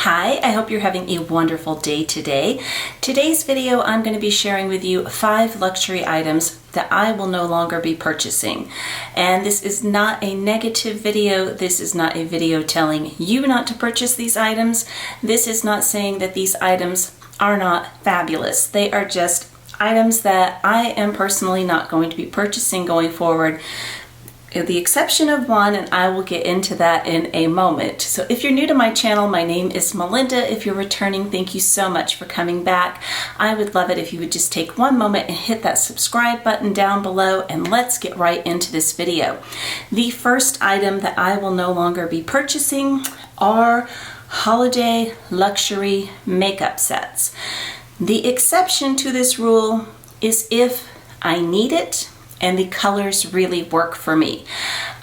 Hi, I hope you're having a wonderful day today. Today's video, I'm going to be sharing with you 5 luxury items that I will no longer be purchasing. And this is not a negative video. This is not a video telling you not to purchase these items. This is not saying that these items are not fabulous. They are just items that I am personally not going to be purchasing going forward, with the exception of one, and I will get into that in a moment. So if you're new to my channel, my name is Melinda. If you're returning, thank you so much for coming back. I would love it if you would just take one moment and hit that subscribe button down below, and let's get right into this video. The first item that I will no longer be purchasing are holiday luxury makeup sets. The exception to this rule is if I need it and the colors really work for me.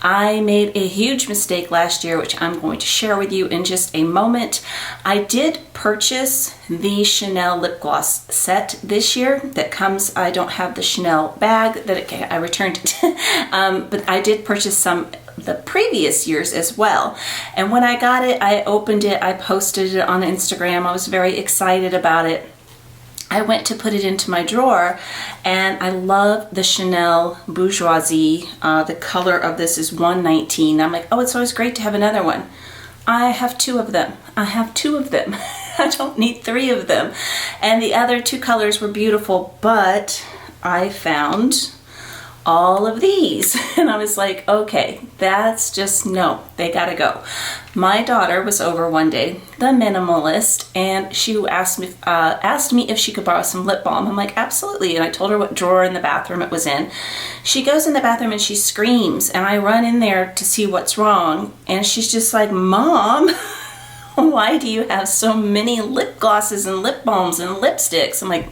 I made a huge mistake last year, which I'm going to share with you in just a moment. I did purchase the Chanel lip gloss set this year that comes, I don't have the Chanel bag that I returned it, but I did purchase some the previous years as well. And when I got it, I opened it, I posted it on Instagram, I was very excited about it. I went to put it into my drawer, and I love the Chanel Bourgeoisie. The color of this is 119. I'm like, oh, it's always great to have another one. I have 2 of them. I don't need 3 of them. And the other 2 colors were beautiful, but I found all of these. And I was like, okay, that's just, no, they gotta go. My daughter was over one day, the minimalist, and she asked me if she could borrow some lip balm. I'm like, absolutely. And I told her what drawer in the bathroom it was in. She goes in the bathroom and she screams, and I run in there to see what's wrong. And she's just like, Mom, why do you have so many lip glosses and lip balms and lipsticks? I'm like,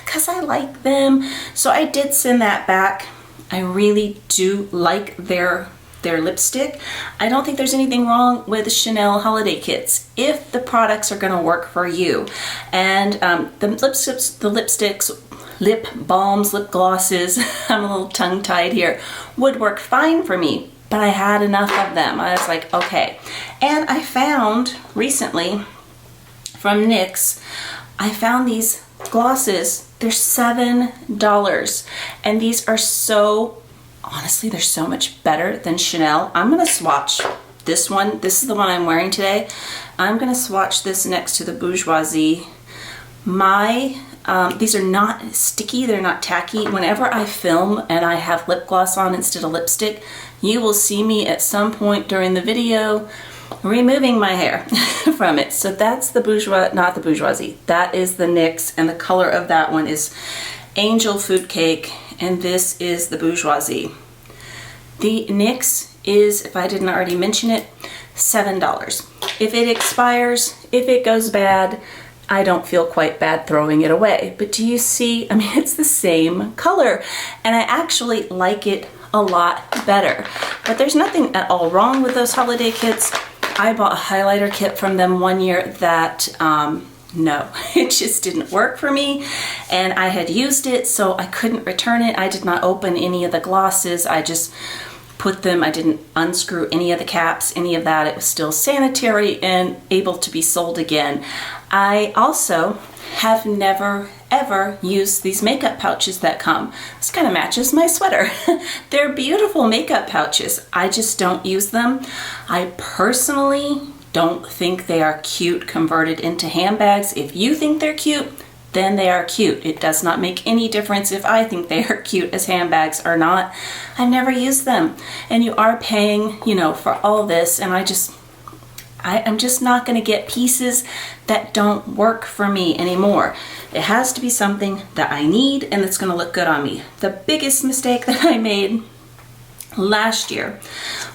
because I like them. So I did send that back. I really do like their lipstick. I don't think there's anything wrong with Chanel holiday kits if the products are going to work for you. And the lipsticks, lip balms, lip glosses, I'm a little tongue-tied here, would work fine for me, but I had enough of them. I was like, okay. And I found recently from NYX, I found these glosses. They're $7, and these are so, honestly, they're so much better than Chanel. I'm gonna swatch this one. This is the one I'm wearing today. I'm gonna swatch this next to the Bourgeoisie. These are not sticky, they're not tacky. Whenever I film and I have lip gloss on instead of lipstick, you will see me at some point during the video removing my hair from it. So that's the not the Bourgeoisie. That is the NYX, and the color of that one is Angel Food Cake, and this is the Bourgeoisie. The NYX is, if I didn't already mention it, $7. If it expires, if it goes bad, I don't feel quite bad throwing it away. But do you see, I mean, it's the same color, and I actually like it a lot better. But there's nothing at all wrong with those holiday kits. I bought a highlighter kit from them one year that, no, it just didn't work for me, and I had used it, so I couldn't return it. I did not open any of the glosses. I just put them, I didn't unscrew any of the caps, any of that. It was still sanitary and able to be sold again. I also have never ever used these makeup pouches that come. This kind of matches my sweater. They're beautiful makeup pouches. I just don't use them. I personally don't think they are cute converted into handbags. If you think they're cute, then they are cute. It does not make any difference if I think they are cute as handbags or not. I've never used them. And you are paying, you know, for all this, and I'm just not going to get pieces that don't work for me anymore. It has to be something that I need and that's going to look good on me. The biggest mistake that I made last year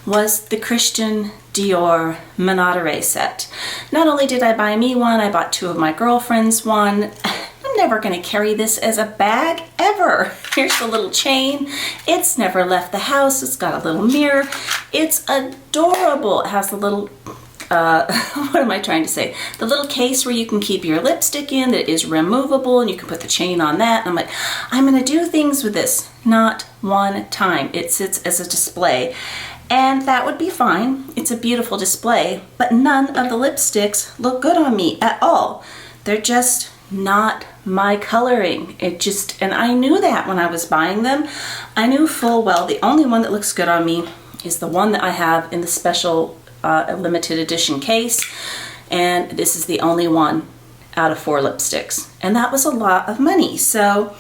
was the Christian Dior Menadere set. Not only did I buy me one, I bought 2 of my girlfriends one. I'm never going to carry this as a bag ever. Here's the little chain. It's never left the house. It's got a little mirror. It's adorable. It has the little what am I trying to say? The little case where you can keep your lipstick in that is removable, and you can put the chain on that. And I'm like, I'm gonna do things with this. Not one time. It sits as a display. And that would be fine. It's a beautiful display, but none of the lipsticks look good on me at all. They're just not my coloring. And I knew that when I was buying them. I knew full well the only one that looks good on me is the one that I have in the special limited edition case. And this is the only one out of 4 lipsticks. And that was a lot of money. So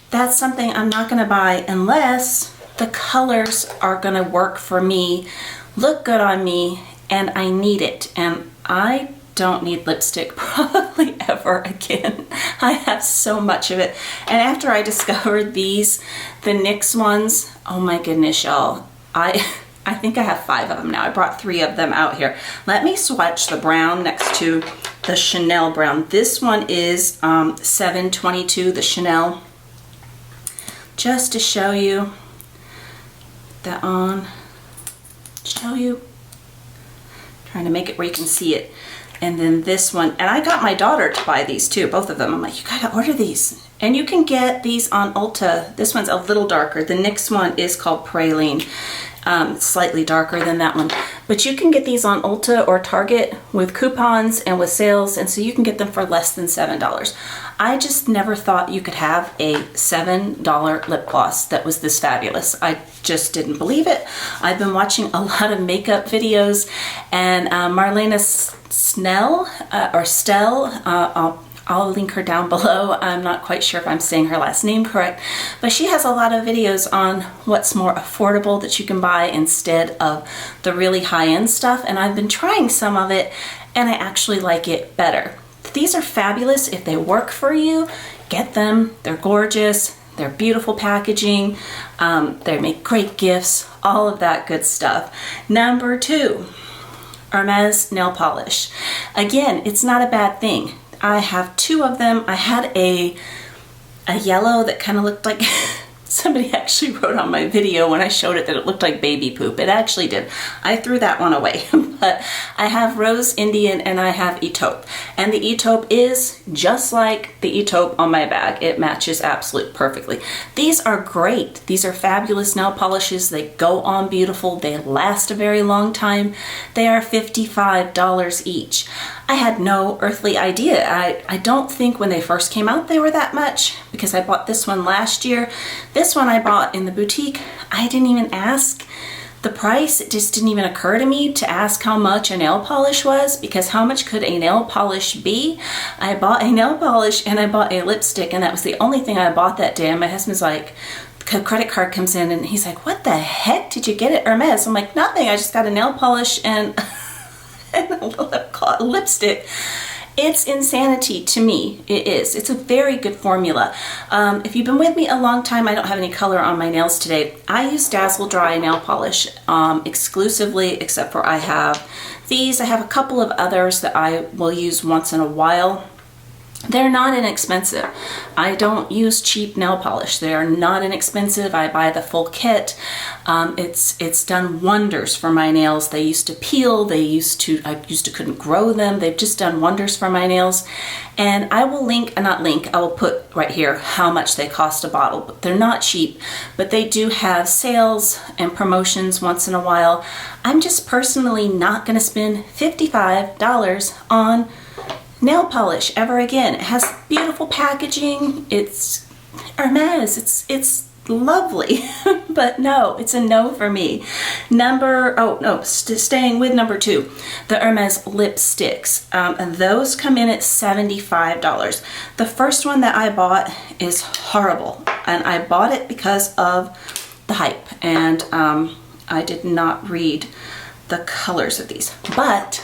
that's something I'm not gonna buy unless the colors are gonna work for me, look good on me, and I need it. And I don't need lipstick probably ever again. I have so much of it. And after I discovered these, the NYX ones, oh my goodness, y'all. I think I have 5 of them now. I brought 3 of them out here. Let me swatch the brown next to the Chanel brown. This one is 722, the Chanel. Just to show you that on, trying to make it where you can see it. And then this one, and I got my daughter to buy these too, both of them. I'm like, you gotta order these. And you can get these on Ulta. This one's a little darker. The NYX one is called Praline. Slightly darker than that one. But you can get these on Ulta or Target with coupons and with sales, and so you can get them for less than $7. I just never thought you could have a $7 lip gloss that was this fabulous. I just didn't believe it. I've been watching a lot of makeup videos, and Marlena Snell, or Stell, I'll link her down below. I'm not quite sure if I'm saying her last name correct, but she has a lot of videos on what's more affordable that you can buy instead of the really high-end stuff, and I've been trying some of it, and I actually like it better. These are fabulous. If they work for you, get them. They're gorgeous. They're beautiful packaging. They make great gifts, all of that good stuff. Number 2, Hermes nail polish. Again, it's not a bad thing. I have 2 of them. I had a yellow that kind of looked like somebody actually wrote on my video when I showed it that it looked like baby poop. It actually did. I threw that one away. But I have Rose Indian and I have Etaupe. And the Etaupe is just like the Etaupe on my bag. It matches absolutely perfectly. These are great. These are fabulous nail polishes. They go on beautiful. They last a very long time. They are $55 each. I had no earthly idea. I don't think when they first came out they were that much, because I bought this one last year. This one I bought in the boutique. I didn't even ask the price. It just didn't even occur to me to ask how much a nail polish was, because how much could a nail polish be? I bought a nail polish and I bought a lipstick, and that was the only thing I bought that day. And my husband's like, credit card comes in and he's like, what the heck did you get at Hermes? I'm like, nothing. I just got a nail polish and and a lipstick. It's insanity to me. It is. It's a very good formula. If you've been with me a long time, I don't have any color on my nails today. I use Dazzle Dry nail polish exclusively, except for I have these. I have a couple of others that I will use once in a while. They're not inexpensive. I don't use cheap nail polish. They are not inexpensive. I buy the full kit. It's done wonders for my nails. They used to peel. I used to couldn't grow them. They've just done wonders for my nails. And I will I will put right here how much they cost a bottle. But they're not cheap, but they do have sales and promotions once in a while. I'm just personally not going to spend $55 on nail polish ever again. It has beautiful packaging. It's Hermes. It's lovely. But no, it's a no for me. Staying with number 2, the Hermes lipsticks. And those come in at $75. The first one that I bought is horrible, and I bought it because of the hype, and I did not read the colors of these, but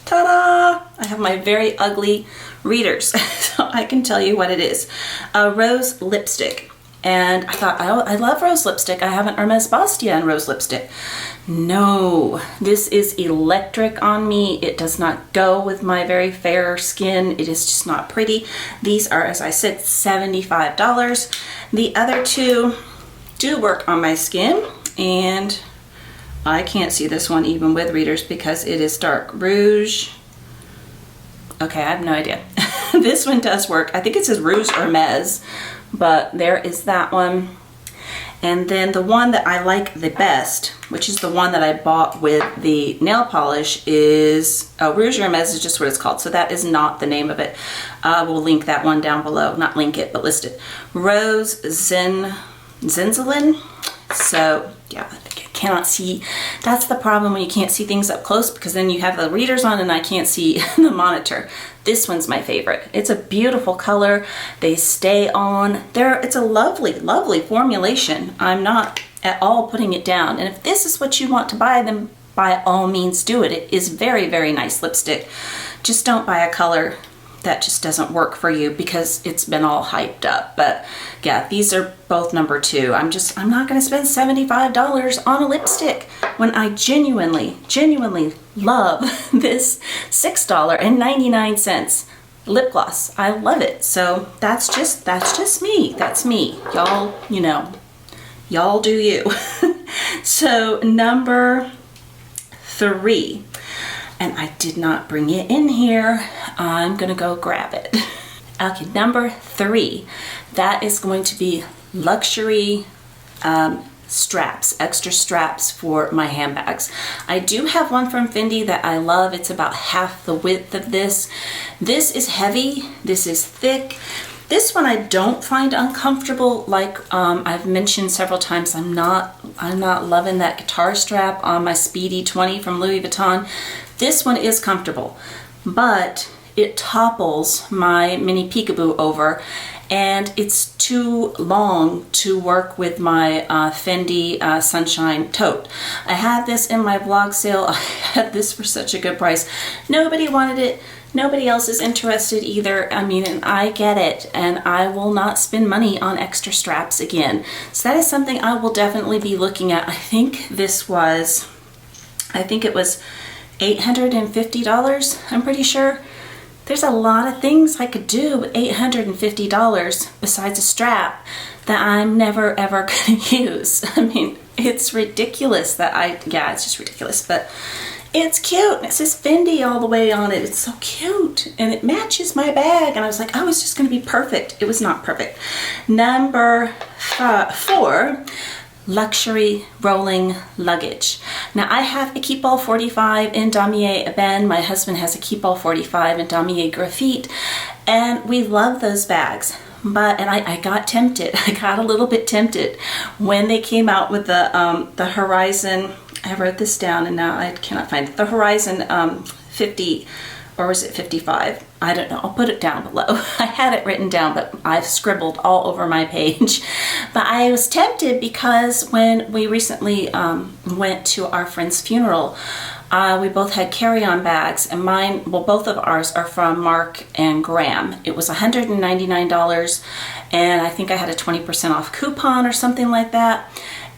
ta-da! I have my very ugly readers, so I can tell you what it is. A rose lipstick. And I thought, I love rose lipstick. I have an Hermes Bastia rose lipstick. No, this is electric on me. It does not go with my very fair skin. It is just not pretty. These are, as I said, $75. The other 2 do work on my skin, and I can't see this one even with readers because it is dark. Rouge. Okay, I have no idea. This one does work. I think it says Rouge Hermes, but there is that one. And then the one that I like the best, which is the one that I bought with the nail polish, is Rouge Hermes is just what it's called. So that is not the name of it. We'll link that one down below. Not link it, but list it. Rose Zinzalin. So yeah, I cannot see. That's the problem when you can't see things up close, because then you have the readers on and I can't see the monitor. This one's my favorite. It's a beautiful color. They stay on. It's a lovely, lovely formulation. I'm not at all putting it down. And if this is what you want to buy, then by all means do it. It is very, very nice lipstick. Just don't buy a color that just doesn't work for you because it's been all hyped up. But yeah, these are both number 2. I'm not going to spend $75 on a lipstick when I genuinely love this $6.99 lip gloss. I love it. So that's just me. That's me. Y'all, y'all do you. So number 3. And I did not bring it in here. I'm gonna go grab it. Okay, number 3. That is going to be luxury straps, extra straps for my handbags. I do have one from Fendi that I love. It's about half the width of this. This is heavy, this is thick. This one I don't find uncomfortable. Like I've mentioned several times, I'm not loving that guitar strap on my Speedy 20 from Louis Vuitton. This one is comfortable, but it topples my mini peekaboo over, and it's too long to work with my Fendi Sunshine tote. I had this in my blog sale. I had this for such a good price. Nobody wanted it. Nobody else is interested either. I mean, and I get it, and I will not spend money on extra straps again. So that is something I will definitely be looking at. I think it was $850, I'm pretty sure. There's a lot of things I could do with $850 besides a strap that I'm never ever gonna use. I mean, it's ridiculous it's just ridiculous, but it's cute. It says Fendi all the way on it. It's so cute, and it matches my bag, and I was like, oh, it's just gonna be perfect. It was not perfect. Number 4, luxury rolling luggage. Now I have a Keepall 45 in Damier Ebene. My husband has a Keepall 45 in Damier Graphite, and we love those bags. And I got tempted. I got a little bit tempted when they came out with the Horizon. I wrote this down and now I cannot find it. The Horizon 50, or was it 55? I don't know. I'll put it down below. I had it written down, but I've scribbled all over my page. But I was tempted because when we recently went to our friend's funeral, we both had carry-on bags, and both of ours are from Mark and Graham. It was $199, and I think I had a 20% off coupon or something like that.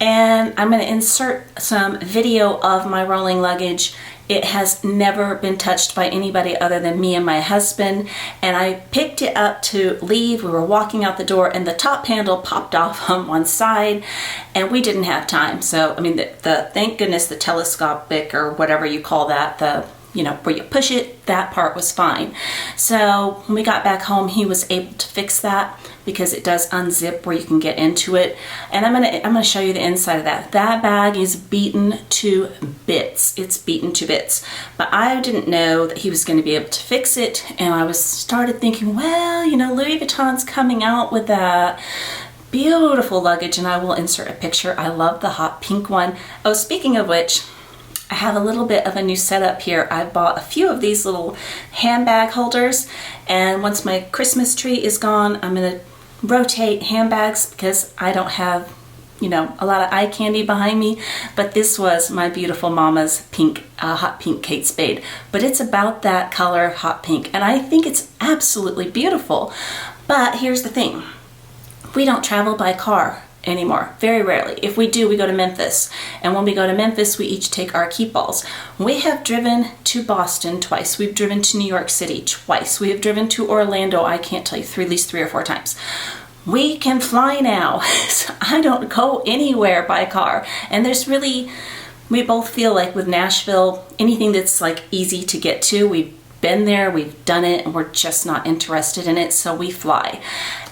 And I'm going to insert some video of my rolling luggage. It has never been touched by anybody other than me and my husband. And I picked it up to leave. We were walking out the door and the top handle popped off on one side, and we didn't have time. So, I mean, thank goodness the telescopic, or whatever you call that, where you push it, that part was fine. So when we got back home, he was able to fix that because it does unzip where you can get into it. And I'm gonna show you the inside of that. That bag is beaten to bits. It's beaten to bits. But I didn't know that he was going to be able to fix it, and I started thinking, well, Louis Vuitton's coming out with that beautiful luggage, and I will insert a picture. I love the hot pink one. Oh, speaking of which, I have a little bit of a new setup here. I bought a few of these little handbag holders, and once my Christmas tree is gone, I'm gonna rotate handbags because I don't have, a lot of eye candy behind me. But this was my beautiful mama's pink, hot pink Kate Spade. But it's about that color, hot pink, and I think it's absolutely beautiful. But here's the thing. We don't travel by car anymore, very rarely. If we do, we go to Memphis, and when we go to Memphis, we each take our Keepalls. We have driven to Boston twice. We've driven to New York City twice. We have driven to Orlando, I can't tell you, at least 3 or 4 times. We can fly now. So I don't go anywhere by car, and we both feel like with Nashville, anything that's like easy to get to, we been there, we've done it, and we're just not interested in it, so we fly.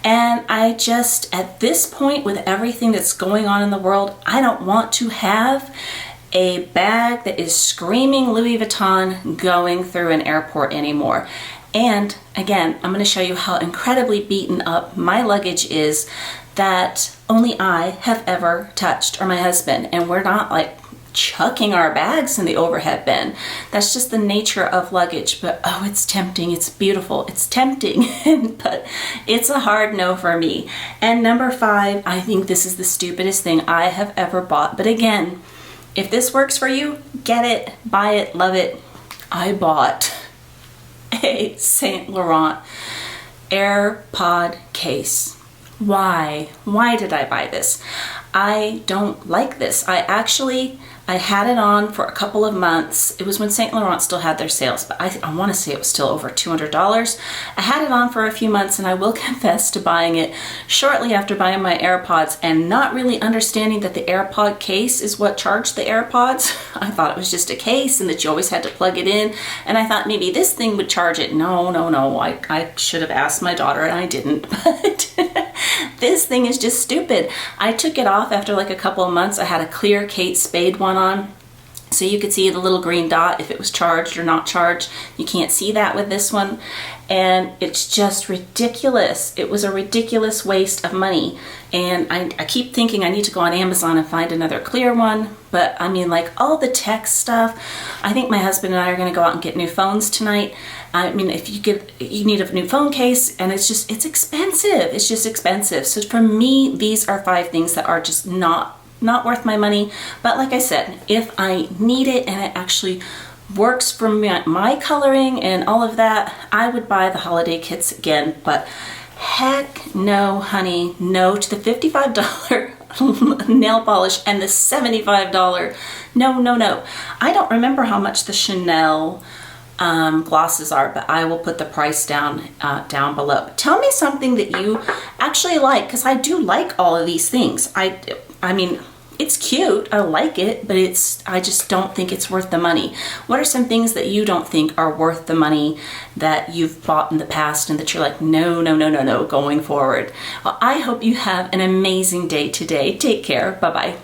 And I just, at this point, with everything that's going on in the world, I don't want to have a bag that is screaming Louis Vuitton going through an airport anymore. And again, I'm going to show you how incredibly beaten up my luggage is that only I have ever touched, or my husband, and we're not like chucking our bags in the overhead bin. That's just the nature of luggage. But oh, it's tempting, it's beautiful, it's tempting, but it's a hard no for me. And number 5, I think this is the stupidest thing I have ever bought. But again, if this works for you, get it, buy it, love it. I bought a Saint Laurent AirPod case. Why? Why did I buy this? I don't like this. I had it on for a couple of months. It was when Saint Laurent still had their sales, but I want to say it was still over $200. I had it on for a few months, and I will confess to buying it shortly after buying my AirPods and not really understanding that the AirPod case is what charged the AirPods. I thought it was just a case and that you always had to plug it in, and I thought maybe this thing would charge it. No. I should have asked my daughter, and I didn't, but this thing is just stupid. I took it off after like a couple of months. I had a clear Kate Spade one on, so you could see the little green dot if it was charged or not charged. You can't see that with this one, and it's just ridiculous. It was a ridiculous waste of money, and I keep thinking I need to go on Amazon and find another clear one. But I mean, like all the tech stuff, I think my husband and I are going to go out and get new phones tonight. I mean, if you need a new phone case, and it's expensive. It's just expensive. So for me, these are 5 things that are just not worth my money. But like I said, if I need it and it actually works for my coloring and all of that, I would buy the holiday kits again. But heck no, honey, no to the $55 nail polish and the $75. No. I don't remember how much the Chanel glosses are, but I will put the price down below. Tell me something that you actually like, because I do like all of these things. I mean, it's cute, I like it, but I just don't think it's worth the money. What are some things that you don't think are worth the money that you've bought in the past and that you're like, no, going forward? Well, I hope you have an amazing day today. Take care. Bye-bye.